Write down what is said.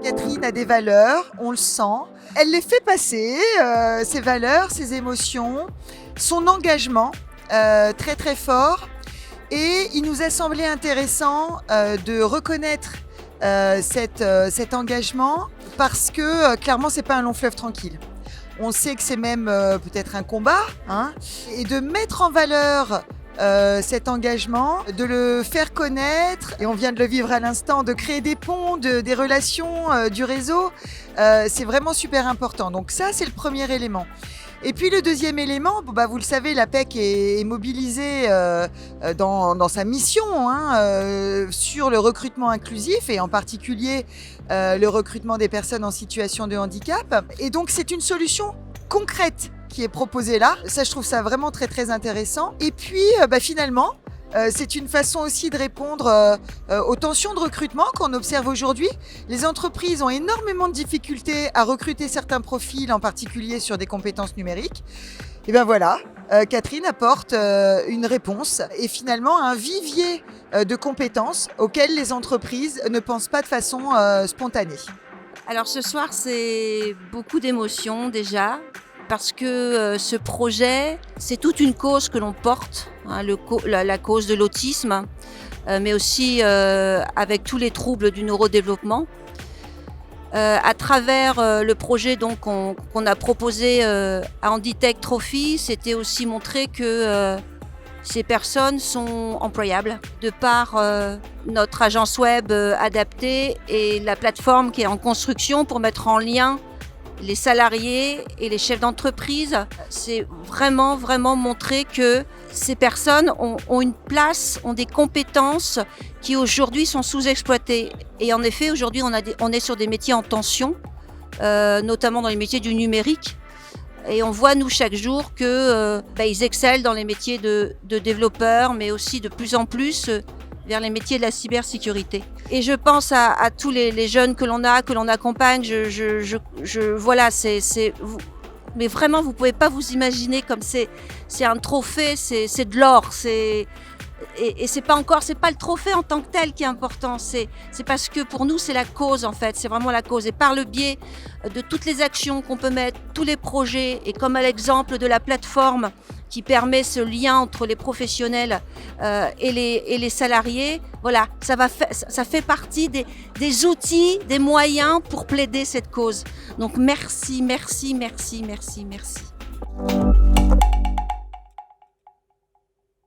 Catherine a des valeurs, on le sent. Elle les fait passer, ses valeurs, ses émotions, son engagement très très fort. Et il nous a semblé intéressant de reconnaître cet engagement parce que clairement, c'est pas un long fleuve tranquille. On sait que c'est même peut-être un combat, hein, et de mettre en valeur cet engagement, de le faire connaître, et on vient de le vivre à l'instant, de créer des ponts, des relations, du réseau, c'est vraiment super important. Donc ça, c'est le premier élément. Et puis le deuxième élément, vous le savez, l'APEC est mobilisée dans sa mission sur le recrutement inclusif et en particulier le recrutement des personnes en situation de handicap. Et donc c'est une solution concrète qui est proposée là. Ça, je trouve ça vraiment très très intéressant. Et puis finalement, c'est une façon aussi de répondre aux tensions de recrutement qu'on observe aujourd'hui. Les entreprises ont énormément de difficultés à recruter certains profils, en particulier sur des compétences numériques. Et bien voilà, Catherine apporte une réponse et finalement un vivier de compétences auxquelles les entreprises ne pensent pas de façon spontanée. Alors ce soir, c'est beaucoup d'émotions déjà, parce que ce projet, c'est toute une cause que l'on porte, hein, la cause de l'autisme, mais aussi avec tous les troubles du neurodéveloppement. À travers le projet donc, qu'on a proposé à Handitech Trophy, c'était aussi montrer que ces personnes sont employables de par notre agence web adaptée et la plateforme qui est en construction pour mettre en lien les salariés et les chefs d'entreprise. C'est vraiment montrer que ces personnes ont une place, ont des compétences qui aujourd'hui sont sous-exploitées. Et en effet, aujourd'hui, on est sur des métiers en tension, notamment dans les métiers du numérique. Et on voit, nous, chaque jour que ils excellent dans les métiers de développeurs, mais aussi de plus en plus vers les métiers de la cybersécurité. Et je pense à tous les jeunes que l'on accompagne. Voilà, mais vraiment, vous pouvez pas vous imaginer comme c'est un trophée, c'est de l'or, et c'est pas le trophée en tant que tel qui est important, c'est parce que pour nous c'est la cause en fait, c'est vraiment la cause, et par le biais de toutes les actions qu'on peut mettre, tous les projets, et comme à l'exemple de la plateforme qui permet ce lien entre les professionnels et les salariés, voilà, ça fait partie des outils, des moyens pour plaider cette cause. Donc merci.